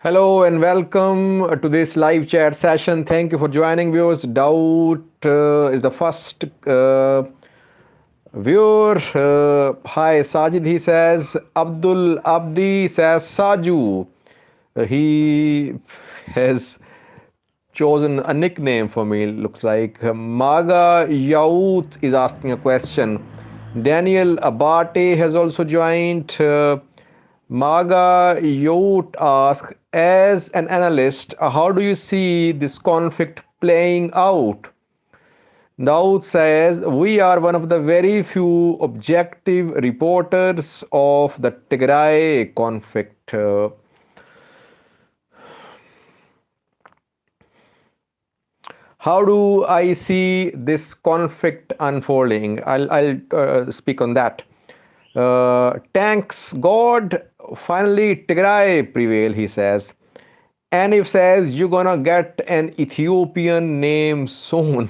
Hello and welcome to this live chat session. Thank you for joining, viewers. Daud is the first viewer. Hi, Sajid. He says Abdul Abdi says Saju. He has chosen a nickname for me. Looks like Maga Yaut is asking a question. Daniel Abate has also joined. Maga Yaut asks, as an analyst, how do you see this conflict playing out? Daud says, we are one of the very few objective reporters of the Tigray conflict. How do I see this conflict unfolding? I'll speak on that. Thanks God, finally Tigray prevail, he says. Endf says, you're gonna get an Ethiopian name soon.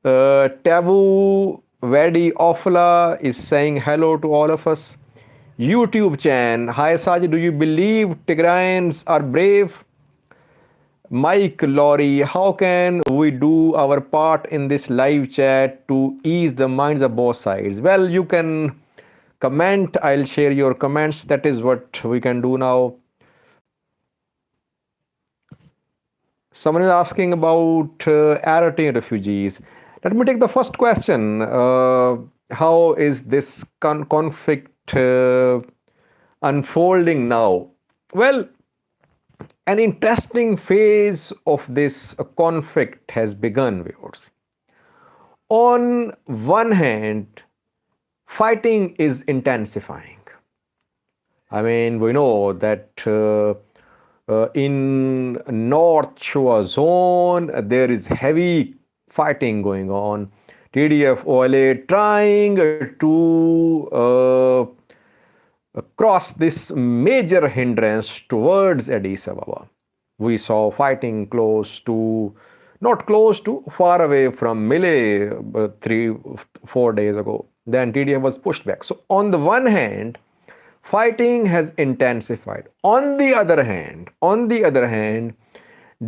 Tabu Vedi Ofla is saying hello to all of us. YouTube Chan, hi Saji, do you believe Tigrayans are brave? Mike Laurie, how can we do our part in this live chat to ease the minds of both sides? Well, you can comment. I'll share your comments. That is what we can do now. Someone is asking about Eritrean refugees. Let me take the first question. How is this conflict unfolding now? Well, an interesting phase of this conflict has begun, viewers. On one hand, fighting is intensifying. I mean, we know that in North Shoa zone, there is heavy fighting going on. TDF OLA trying to cross this major hindrance towards Addis Ababa. We saw fighting not close to, far away from Mile 3-4 days ago. Then TDF was pushed back. So on the one hand, fighting has intensified. On the other hand,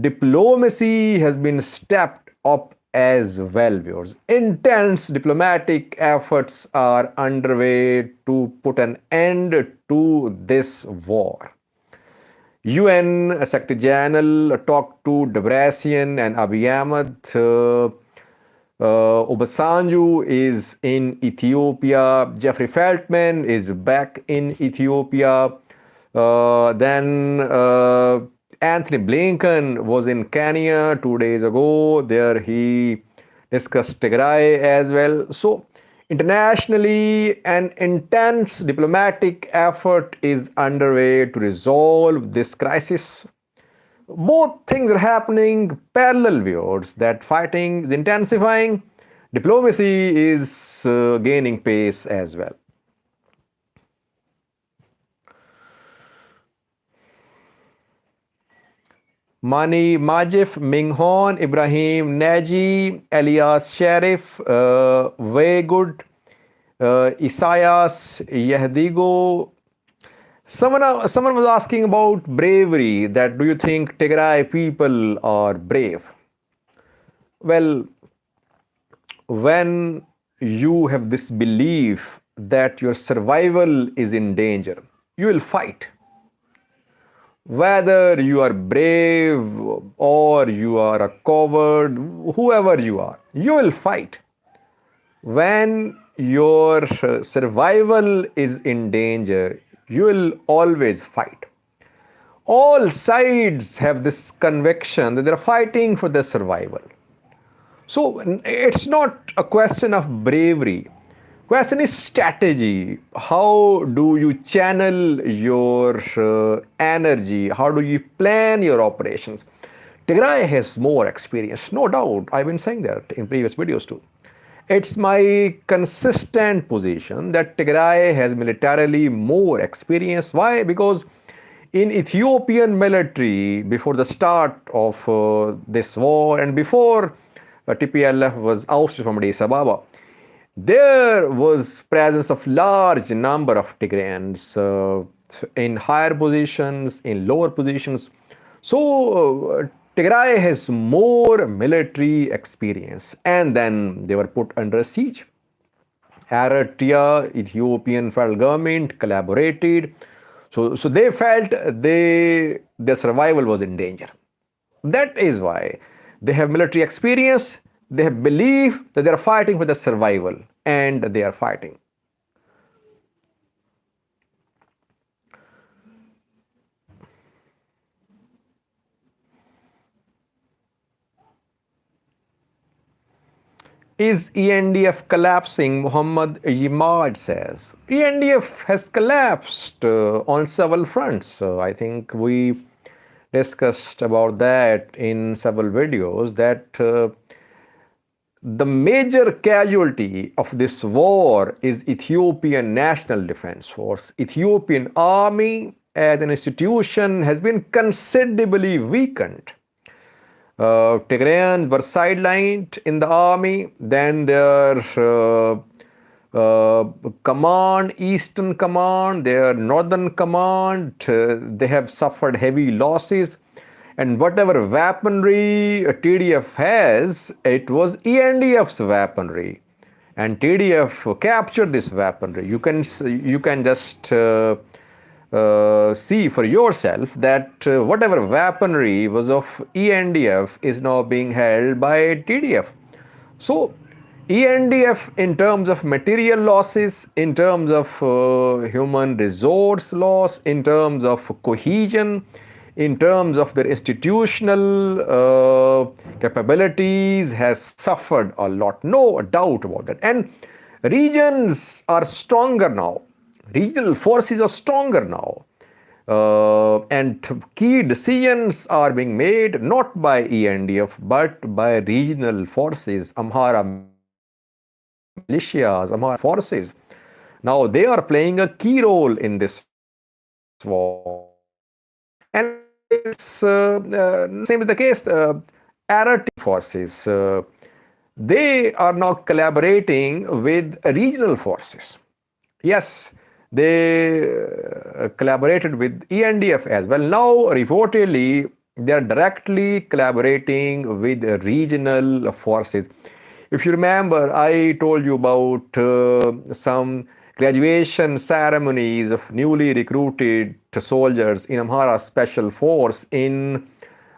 diplomacy has been stepped up as well, viewers. Intense diplomatic efforts are underway to put an end to this war. UN Secretary General talked to Debrecen and Abiy Ahmed. Obasanjo is in Ethiopia. Jeffrey Feltman is back in Ethiopia. Then Anthony Blinken was in Kenya 2 days ago. There he discussed Tigray as well. So internationally, an intense diplomatic effort is underway to resolve this crisis. Both things are happening parallel, viewers. That fighting is intensifying, diplomacy is gaining pace as well. Mani Majif, Minghon, Ibrahim Naji, Elias Sharif, Waygood, Isaias Yehdigo. Someone was asking about bravery, that do you think Tigray people are brave? Well, when you have this belief that your survival is in danger, you will fight. Whether you are brave or you are a coward, whoever you are, you will fight. When your survival is in danger, you will always fight. All sides have this conviction that they're fighting for their survival. So it's not a question of bravery. Question is strategy. How do you channel your energy? How do you plan your operations? Tigray has more experience, no doubt. I've been saying that in previous videos too. It's my consistent position that Tigray has militarily more experience. Why? Because in Ethiopian military, before the start of this war and before Tplf was ousted from Addis Ababa, there was presence of large number of Tigrayans in higher positions, in lower positions. So Tigray has more military experience, and then they were put under siege. Eritrea, Ethiopian federal government collaborated. So they felt their survival was in danger. That is why they have military experience, they have belief that they are fighting for the survival, and they are fighting. Is ENDF collapsing? Muhammad Yimad says. ENDF has collapsed on several fronts. I think we discussed about that in several videos that the major casualty of this war is Ethiopian National Defense Force. Ethiopian army as an institution has been considerably weakened. Tigrayans were sidelined in the army, then their command, Eastern Command, their Northern Command, they have suffered heavy losses. And whatever weaponry TDF has, it was ENDF's weaponry. And TDF captured this weaponry. You can just see for yourself that whatever weaponry was of ENDF is now being held by TDF. So ENDF, in terms of material losses, in terms of human resource loss, in terms of cohesion, in terms of their institutional capabilities, has suffered a lot. No doubt about that. And regions are stronger now. Regional forces are stronger now. And key decisions are being made not by ENDF but by regional forces, Amhara militias, Amhara forces. Now they are playing a key role in this war. And it's same is the case. Arab forces, they are now collaborating with regional forces. Yes, they collaborated with ENDF as well. Now, reportedly, they are directly collaborating with regional forces. If you remember, I told you about some graduation ceremonies of newly recruited soldiers in Amhara Special Force in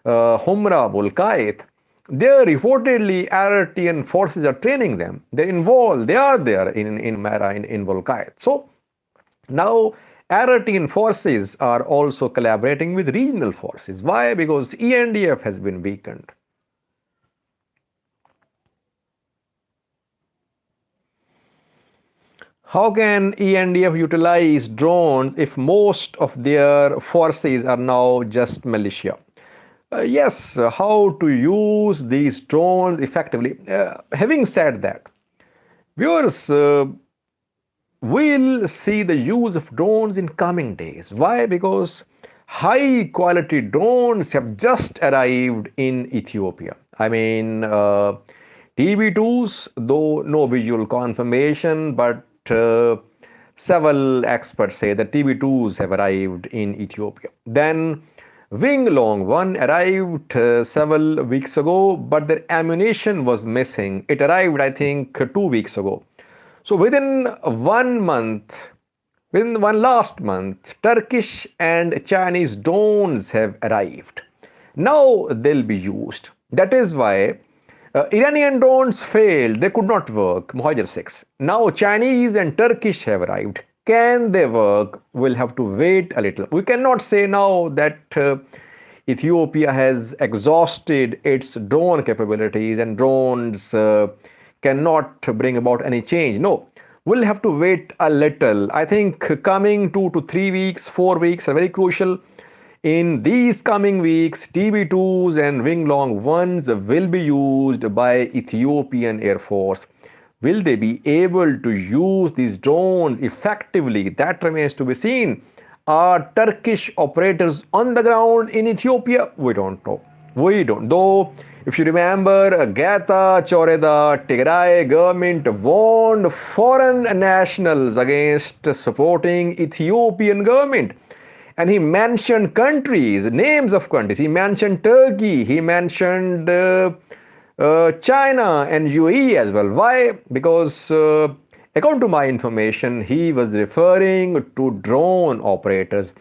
Humra, Volkait. There, reportedly, Eritrean forces are training them. They're involved. They are there in Mara, in Volkait. So now Eritrean forces are also collaborating with regional forces. Why? Because ENDF has been weakened. How can ENDF utilize drones if most of their forces are now just militia? Yes, how to use these drones effectively. Having said that, viewers, we'll see the use of drones in coming days. Why? Because high quality drones have just arrived in Ethiopia. I mean, TB2s, though no visual confirmation, but several experts say that TB2s have arrived in Ethiopia. Then Wing Long one arrived several weeks ago, but their ammunition was missing. It arrived, I think, 2 weeks ago. So within 1 month, within one last month, Turkish and Chinese drones have arrived. Now they'll be used. That is why Iranian drones failed. They could not work. Mohajer 6. Now Chinese and Turkish have arrived. Can they work? We'll have to wait a little. We cannot say now that Ethiopia has exhausted its drone capabilities and drones cannot bring about any change. No, we'll have to wait a little. I think coming 2 to 3 weeks, 4 weeks are very crucial. In these coming weeks, TB2s and Wing Long 1s will be used by Ethiopian Air Force. Will they be able to use these drones effectively? That remains to be seen. Are Turkish operators on the ground in Ethiopia? We don't know. We don't. Though, if you remember, Getachew Tigray government warned foreign nationals against supporting Ethiopian government. And he mentioned countries, names of countries. He mentioned Turkey. He mentioned China and UAE as well. Why? Because according to my information, he was referring to drone operators.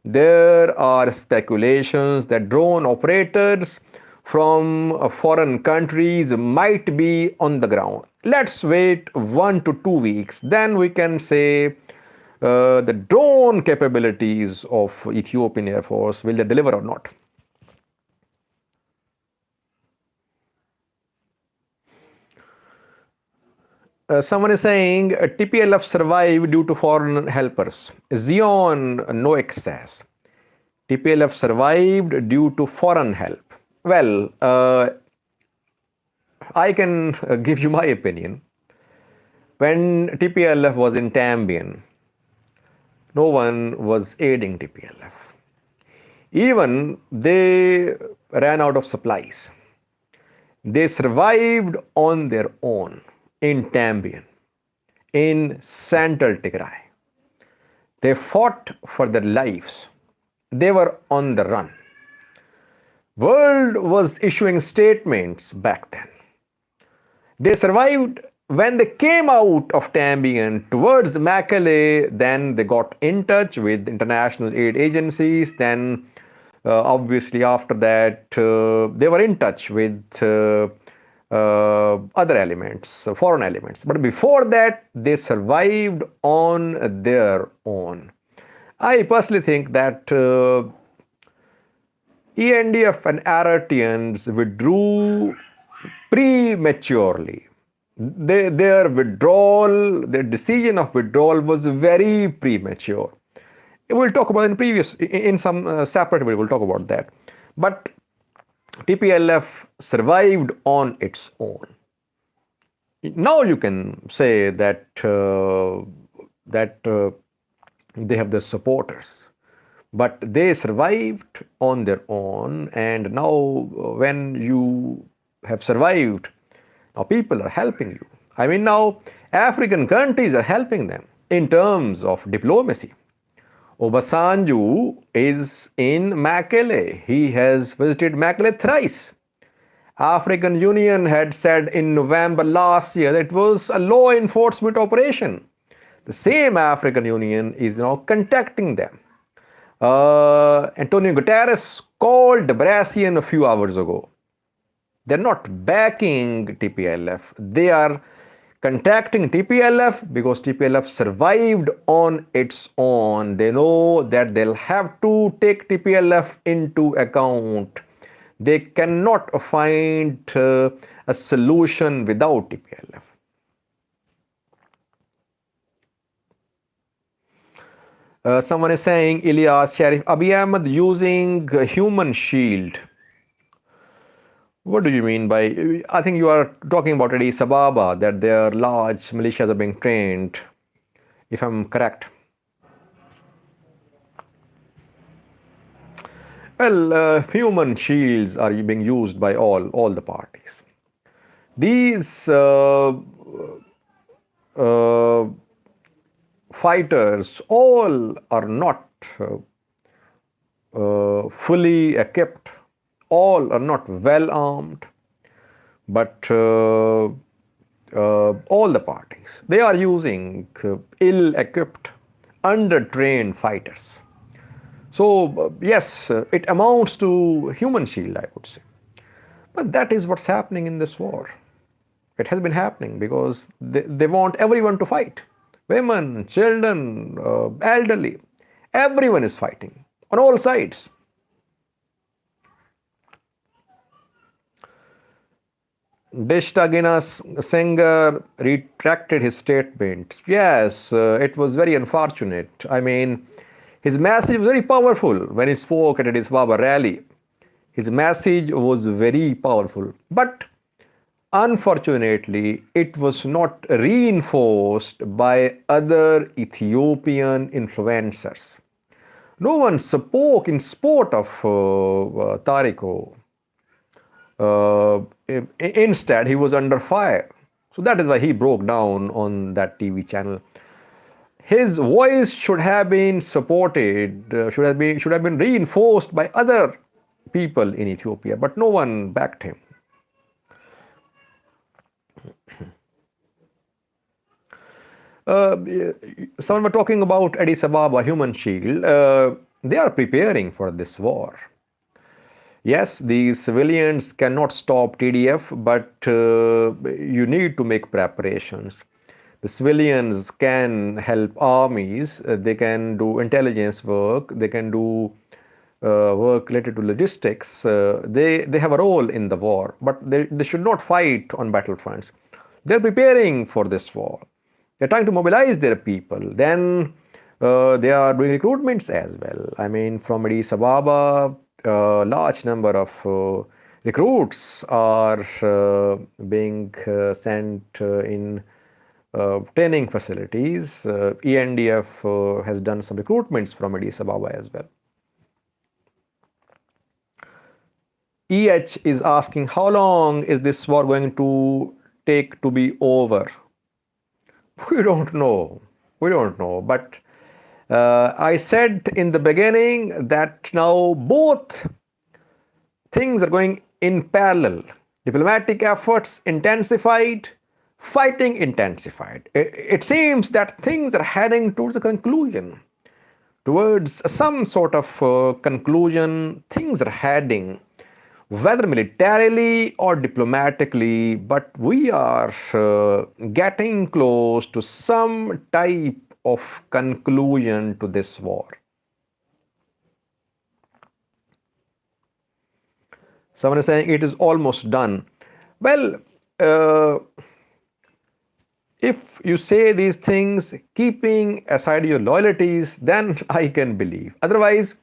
There are speculations that drone operators from foreign countries might be on the ground. Let's wait 1 to 2 weeks. Then we can say the drone capabilities of Ethiopian Air Force, will they deliver or not? Someone is saying TPLF survived due to foreign helpers. Zion, no excess. TPLF survived due to foreign help. Well, I can give you my opinion. When TPLF was in Tambian, no one was aiding TPLF. Even they ran out of supplies. They survived on their own in Tambian, in central Tigray. They fought for their lives. They were on the run. World was issuing statements back then. They survived when they came out of Tambian towards Mekelle. Then they got in touch with international aid agencies. Then obviously after that they were in touch with other elements, foreign elements. But before that, they survived on their own. I personally think that Endf and Eritreans withdrew prematurely. Their withdrawal, their decision of withdrawal was very premature. We'll talk about in some separate video, we'll talk about that. But TPLF survived on its own. Now you can say that they have the supporters, but they survived on their own. And now, when you have survived, now people are helping you. I mean, now African countries are helping them in terms of diplomacy. Obasanjo is in Mekelle. He has visited Mekelle thrice. African Union had said in November last year that it was a law enforcement operation. The same African Union is now contacting them. Antonio Guterres called Debrecen a few hours ago. They're not backing TPLF. They are contacting TPLF because TPLF survived on its own. They know that they'll have to take TPLF into account. They cannot find a solution without TPLF. Someone is saying, Ilyas Sharif, Abiy Ahmed using human shield. What do you mean by, I think you are talking about Addis Ababa, that their large militias are being trained, if I'm correct. Well, human shields are being used by all the parties. These fighters all are not fully equipped. All are not well armed, but all the parties, they are using ill-equipped, under-trained fighters. So yes, it amounts to human shield, I would say. But that is what's happening in this war. It has been happening because they want everyone to fight. Women, children, elderly, everyone is fighting on all sides. Deshtagina Sengar retracted his statement. Yes, it was very unfortunate. I mean, his message was very powerful when he spoke at Addis Ababa rally. His message was very powerful. But unfortunately, it was not reinforced by other Ethiopian influencers. No one spoke in support of Tariko. Uh, Instead, he was under fire. So that is why he broke down on that TV channel. His voice should have been supported, should have been reinforced by other people in Ethiopia, but no one backed him. Uh, Someone were talking about Addis Ababa Human Shield. They are preparing for this war. Yes, the civilians cannot stop TDF, but you need to make preparations. The civilians can help armies, they can do intelligence work, they can do work related to logistics. They have a role in the war, but they should not fight on battlefronts. They're preparing for this war. They're trying to mobilize their people. Then they are doing recruitments as well. I mean, from Addis Ababa, a large number of recruits are being sent in training facilities. Endf has done some recruitments from Addis Ababa as well. is asking, how long is this war going to take to be over? We don't know. We don't know. But I said in the beginning that now both things are going in parallel. Diplomatic efforts intensified, fighting intensified. It seems that things are heading towards a conclusion, towards some sort of conclusion. Things are heading, whether militarily or diplomatically, but we are getting close to some type of conclusion to this war. Someone is saying it is almost done. Well, if you say these things keeping aside your loyalties, then I can believe. Otherwise,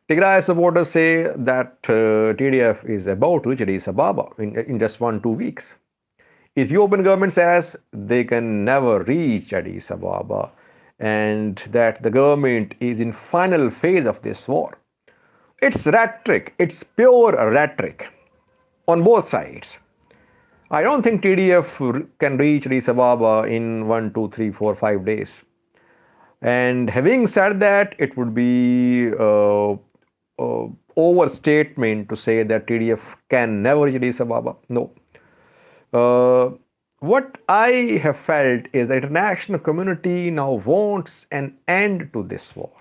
Tigray supporters say that TDF is about to reach Addis Ababa in just 1-2 weeks. Ethiopian government says they can never reach Addis Ababa and that the government is in final phase of this war. It's rhetoric. It's pure rhetoric on both sides. I don't think TDF can reach Addis Ababa in 1, 2, 3, 4, 5 days. And having said that, it would be overstatement to say that TDF can never reach Addis Ababa. No. What I have felt is the international community now wants an end to this war.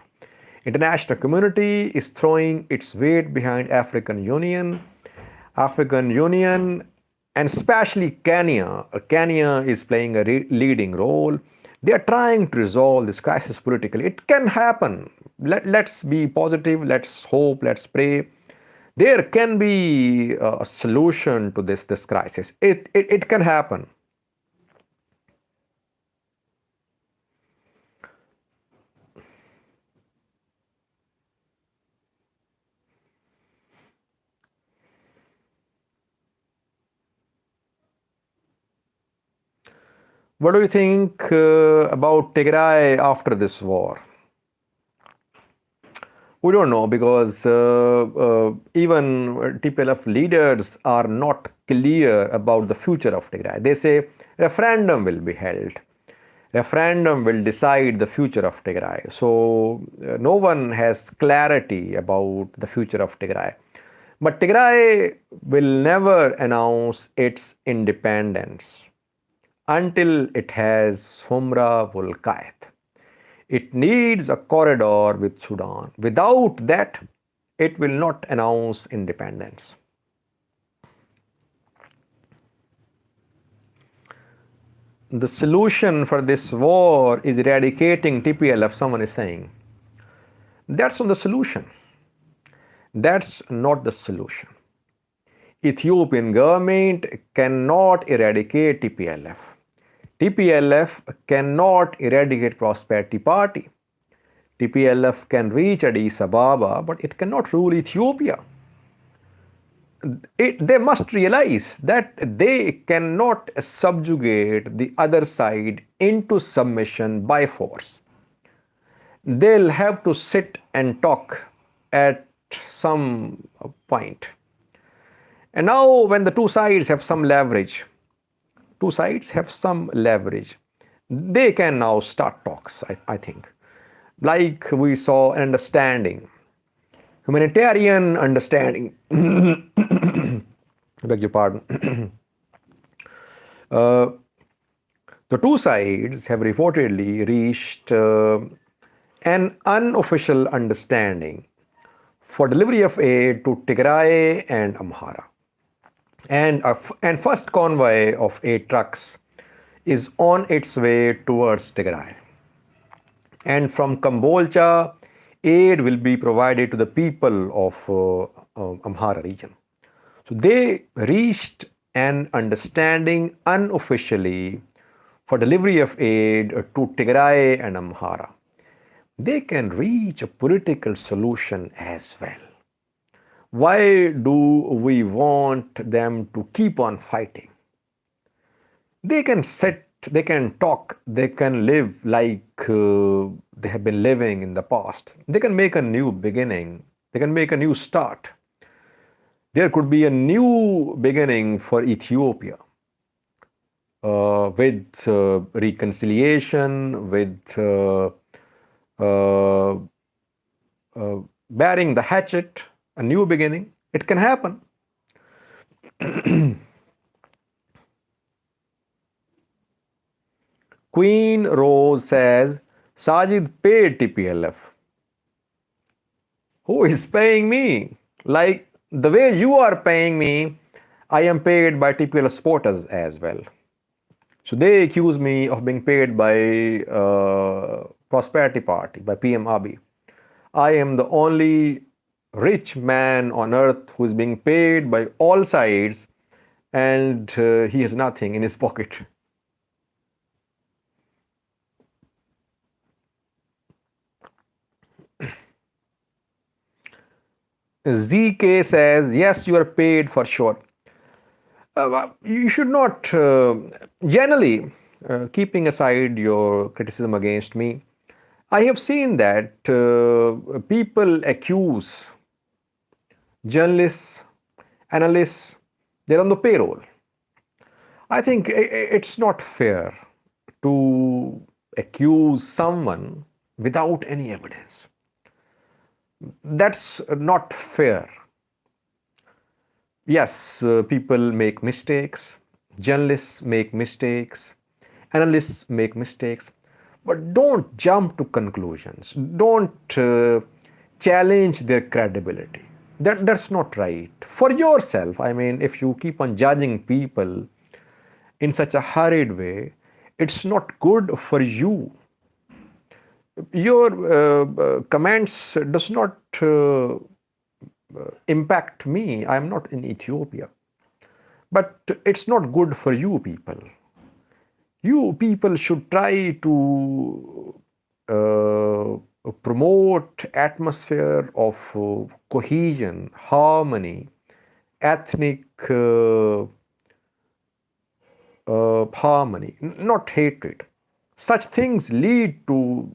International community is throwing its weight behind African Union. African Union and especially Kenya. Kenya is playing a leading role. They are trying to resolve this crisis politically. It can happen. Let's be positive. Let's hope. Let's pray. There can be a solution to this crisis. It can happen. What do you think about Tigray after this war? We don't know because even Tplf leaders are not clear about the future of Tigray. They say referendum will be held. Referendum will decide the future of Tigray. So no one has clarity about the future of Tigray. But Tigray will never announce its independence until it has Humra Volkayet. It needs a corridor with Sudan. Without that, it will not announce independence. The solution for this war is eradicating Tplf, someone is saying. That's not the solution. That's not the solution. Ethiopian government cannot eradicate Tplf. Tplf cannot eradicate Prosperity Party. Tplf can reach Addis Ababa, but it cannot rule Ethiopia. They must realize that they cannot subjugate the other side into submission by force. They'll have to sit and talk at some point. And now when the two sides have some leverage, they can now start talks, I think. Like we saw an understanding, humanitarian understanding. I beg your pardon. uh, the two sides have reportedly reached an unofficial understanding for delivery of aid to Tigray and Amhara. And first convoy of 8 trucks is on its way towards Tigray. And from Kambolcha, aid will be provided to the people of Amhara region. So they reached an understanding unofficially for delivery of aid to Tigray and Amhara. They can reach a political solution as well. Why do we want them to keep on fighting? They can sit, they can talk, they can live like they have been living in the past. They can make a new beginning, they can make a new start. There could be a new beginning for Ethiopia with reconciliation, with bearing the hatchet, a new beginning. It can happen. Queen Rose says, Sajid paid TPLF. Who is paying me? Like the way you are paying me, I am paid by TPLF supporters as well. So they accuse me of being paid by Prosperity Party, by PM Abiy. I am the only rich man on earth who is being paid by all sides, and he has nothing in his pocket. ZK says, yes, you are paid for sure. You should not, generally, keeping aside your criticism against me, I have seen that people accuse journalists, analysts, they're on the payroll. I think it's not fair to accuse someone without any evidence. That's not fair. Yes, people make mistakes, journalists make mistakes, analysts make mistakes, but don't jump to conclusions. Don't challenge their credibility. That's not right. For yourself, I mean, if you keep on judging people in such a hurried way, it's not good for you. Your comments does not impact me. I am not in Ethiopia. But it's not good for you people. You people should try to promote atmosphere of cohesion, harmony, ethnic harmony, not hatred. Such things lead to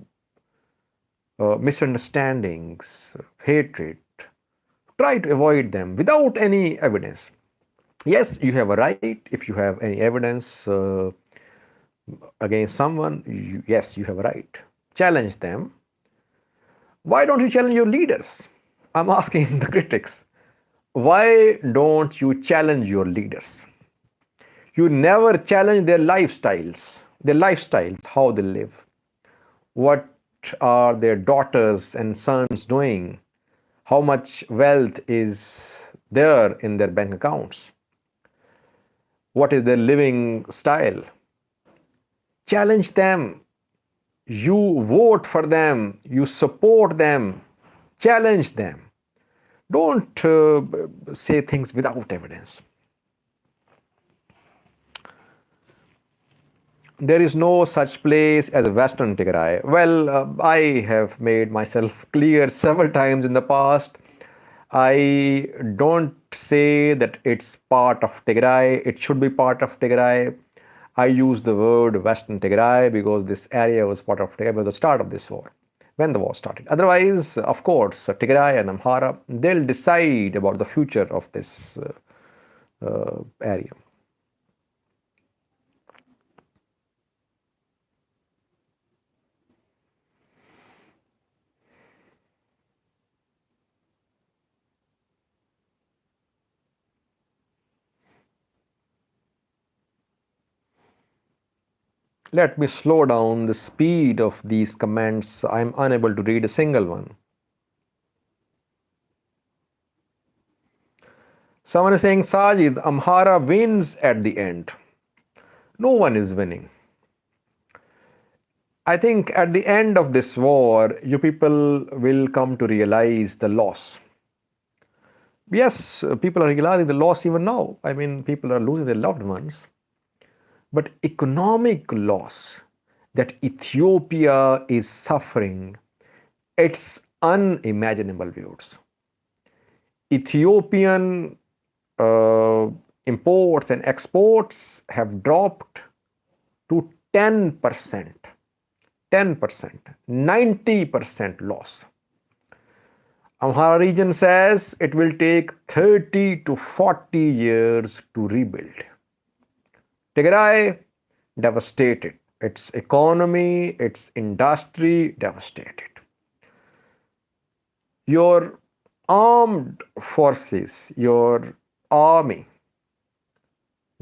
misunderstandings, hatred. Try to avoid them without any evidence. Yes, you have a right. If you have any evidence against someone, yes, you have a right. Challenge them. Why don't you challenge your leaders? I'm asking the critics. Why don't you challenge your leaders? You never challenge their lifestyles, how they live. What are their daughters and sons doing? How much wealth is there in their bank accounts? What is their living style? Challenge them. You vote for them. You support them. Challenge them. Don't say things without evidence. There is no such place as Western Tigray. Well, I have made myself clear several times in the past. I don't say that it's part of Tigray. It should be part of Tigray. I use the word Western Tigray because this area was part of Tigray at the start of this war, when the war started. Otherwise, of course, Tigray and Amhara, they'll decide about the future of this area. Let me slow down the speed of these comments. I'm unable to read a single one. Someone is saying, Sajid, Amhara wins at the end. No one is winning. I think at the end of this war, you people will come to realize the loss. Yes, people are realizing the loss even now. I mean, people are losing their loved ones. But economic loss that Ethiopia is suffering, it's unimaginable, viewers. Ethiopian imports and exports have dropped to 10%, 90% loss. Amhara region says it will take 30 to 40 years to rebuild. Tigray, devastated. Its economy, its industry, devastated. Your armed forces, your army,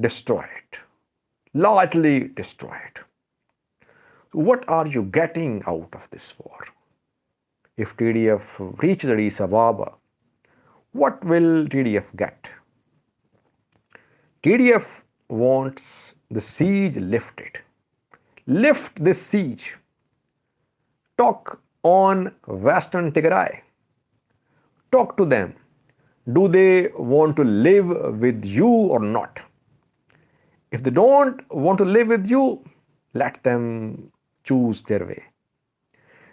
destroyed, largely destroyed. What are you getting out of this war? If TDF reaches Addis Ababa, what will TDF get? TDF wants the siege lifted. Lift this siege. Talk on Western Tigray. Talk to them. Do they want to live with you or not? If they don't want to live with you, let them choose their way.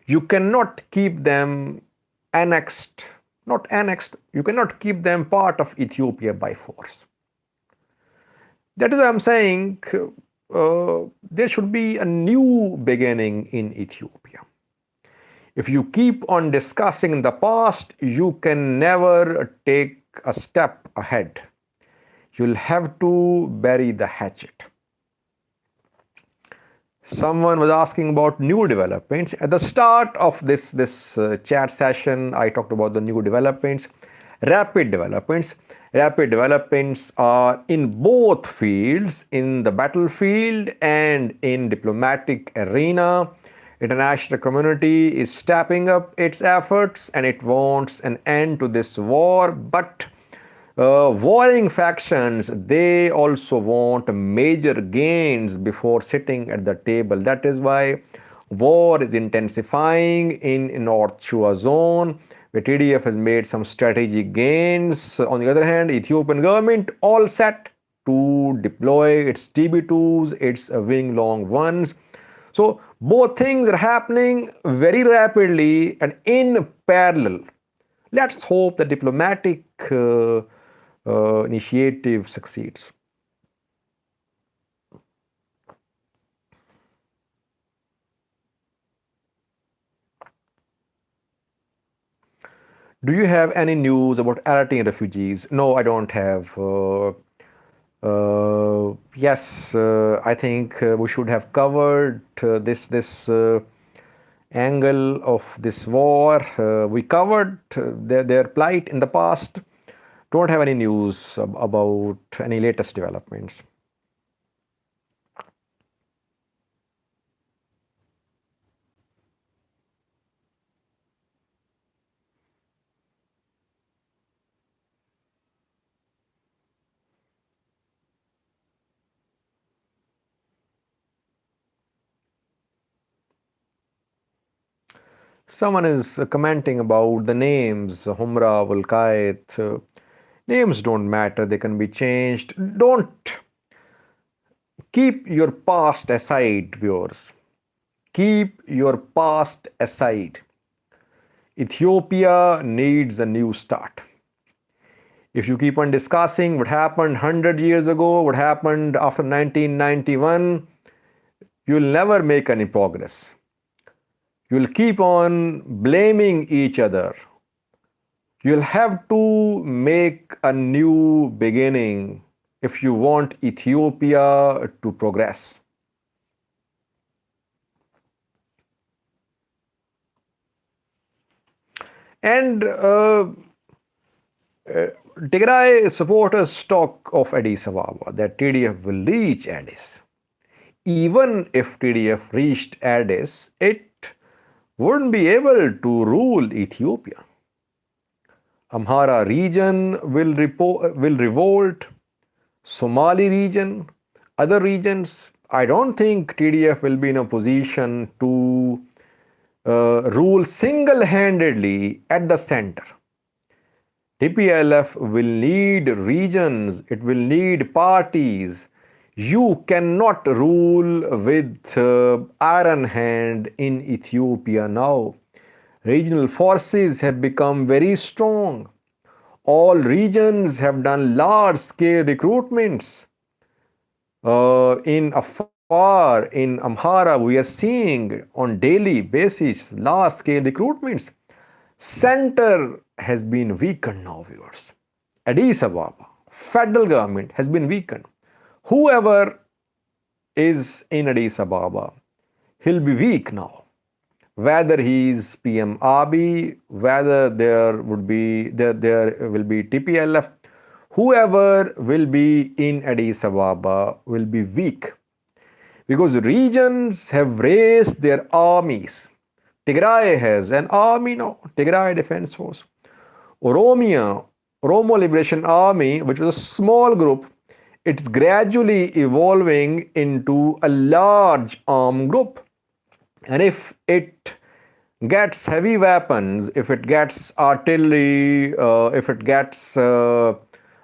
You cannot keep them annexed, not annexed, you cannot keep them part of Ethiopia by force. That is why I'm saying there should be a new beginning in Ethiopia. If you keep on discussing the past, you can never take a step ahead. You'll have to bury the hatchet. Someone was asking about new developments. At the start of this chat session, I talked about the new developments, rapid developments. Rapid developments are in both fields, in the battlefield and in diplomatic arena. International community is stepping up its efforts and it wants an end to this war, but warring factions, they also want major gains before sitting at the table. That is why war is intensifying in North Shua zone, where TDF has made some strategic gains. On the other hand, Ethiopian government all set to deploy its TB2s, its wing long ones. So both things are happening very rapidly and in parallel. Let's hope the diplomatic initiative succeeds. Do you have any news about Eritrean refugees? No, I don't have. Yes, I think we should have covered this angle of this war. We covered their plight in the past. Don't have any news about any latest developments. Someone is commenting about the names, Humra, Vulkait. Names don't matter, they can be changed. Don't keep your past aside, viewers. Keep your past aside. Ethiopia needs a new start. If you keep on discussing what happened 100 years ago, what happened after 1991, you'll never make any progress. You'll keep on blaming each other. You'll have to make a new beginning if you want Ethiopia to progress. And Tigray supporters talk of Addis Ababa, that TDF will reach Addis. Even if TDF reached Addis, it wouldn't be able to rule Ethiopia. Amhara region will revolt, Somali region, other regions. I don't think TDF will be in a position to rule single handedly at the center. Tplf will need regions, it will need parties. You cannot rule with iron hand in Ethiopia now. Regional forces have become very strong. All regions have done large scale recruitments. In Afar, in Amhara, we are seeing on daily basis large scale recruitments. Center has been weakened now, viewers. Addis Ababa, federal government has been weakened. Whoever is in Addis Ababa, he'll be weak now. Whether he is PM Abiy, whether there will be TPLF, whoever will be in Addis Ababa will be weak, because regions have raised their armies. Tigray has an army now, Tigray Defense Force. Oromo Liberation Army, which was a small group, it's gradually evolving into a large armed group. And if it gets heavy weapons, if it gets artillery, if it gets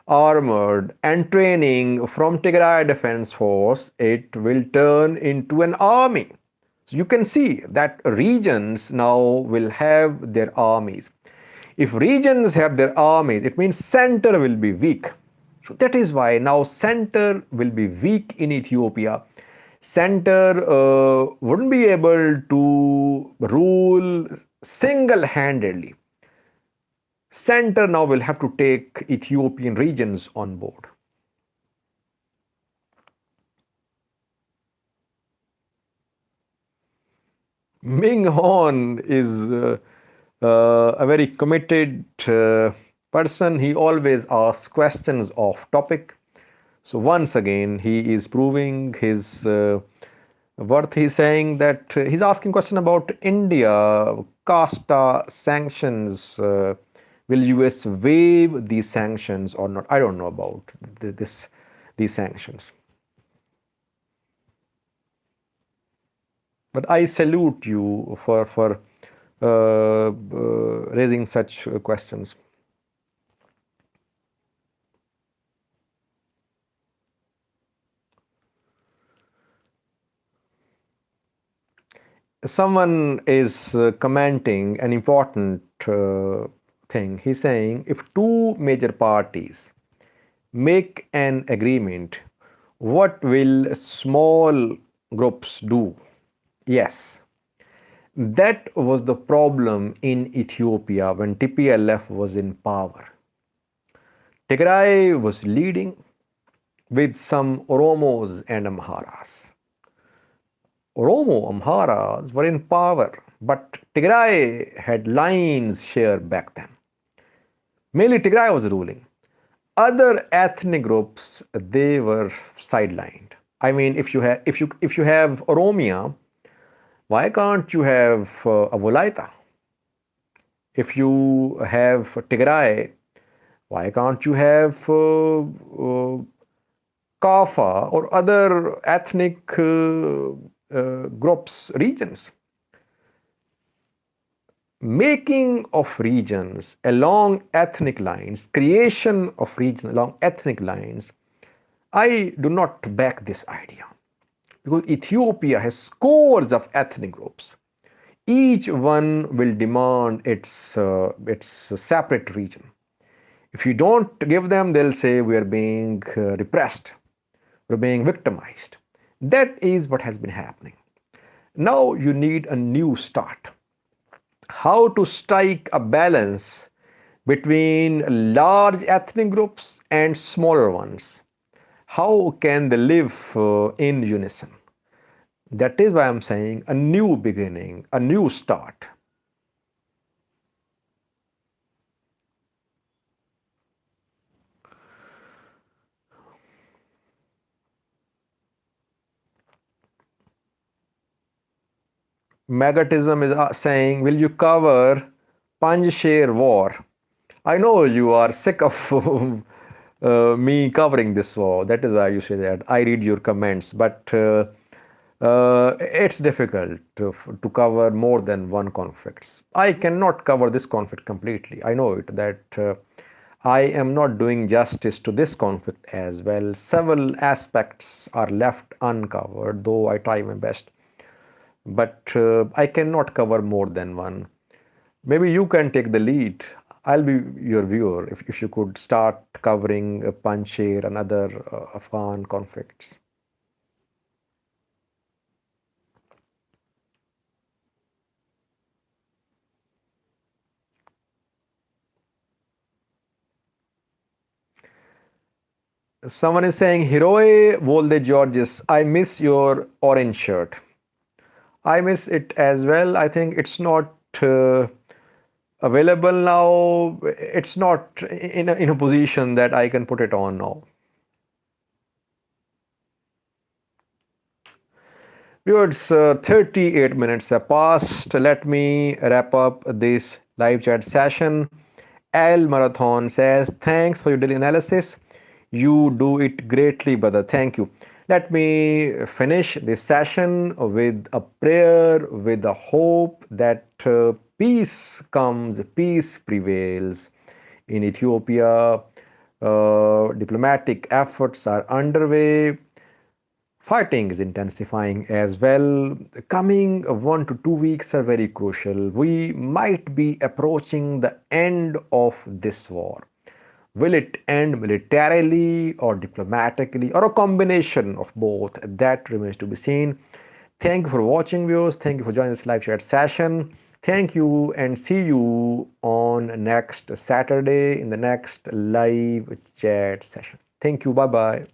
armored and training from Tigray Defense Force, it will turn into an army. So you can see that regions now will have their armies. If regions have their armies, it means center will be weak. So that is why now center will be weak in Ethiopia. Center wouldn't be able to rule single-handedly. Center now will have to take Ethiopian regions on board. Ming Hon is a very committed person. He always asks questions off topic. So once again, he is proving his worth. He's saying that he's asking question about India, CASTA sanctions. Will US waive these sanctions or not? I don't know about these sanctions. But I salute you for raising such questions. Someone is commenting an important thing. He's saying if two major parties make an agreement, what will small groups do? Yes, that was the problem in Ethiopia when TPLF was in power. Tigray was leading with some Oromos and Amharas. Oromo Amharas were in power, but Tigray had lion's share back then. Mainly Tigray was ruling. Other ethnic groups, they were sidelined. I mean, if you have Oromia, why can't you have a Wolaita? If you have Tigray, why can't you have Kafa or other ethnic groups, regions? Making of regions along ethnic lines, creation of regions along ethnic lines, I do not back this idea, because Ethiopia has scores of ethnic groups. Each one will demand its separate region. If you don't give them, they'll say we are being repressed, we're being victimized. That is what has been happening. Now you need a new start. How to strike a balance between large ethnic groups and smaller ones. how can they live in unison? That is why I'm saying a new beginning, a new start. Magnetism is saying, will you cover Panjshir war? I know you are sick of me covering this war. That is why you say that. I read your comments, but it's difficult to cover more than one conflicts. I cannot cover this conflict completely. I know it that I am not doing justice to this conflict as well. Several aspects are left uncovered, though I try my best. But I cannot cover more than one. Maybe you can take the lead. I'll be your viewer if you could start covering Panjshir and other Afghan conflicts. Someone is saying, Heroe Volde Georges, I miss your orange shirt. I miss it as well. I think it's not available now. It's not in a position that I can put it on now. Viewers, 38 minutes have passed. Let me wrap up this live chat session. Al Marathon says, thanks for your daily analysis. You do it greatly, brother. Thank you. Let me finish this session with a prayer, with a hope that peace comes, peace prevails in Ethiopia. Diplomatic efforts are underway. Fighting is intensifying as well. The coming 1 to 2 weeks are very crucial. We might be approaching the end of this war. Will it end militarily or diplomatically or a combination of both? That remains to be seen. Thank you for watching, viewers. Thank you for joining this live chat session. Thank you and see you on next Saturday in the next live chat session. Thank you. Bye bye.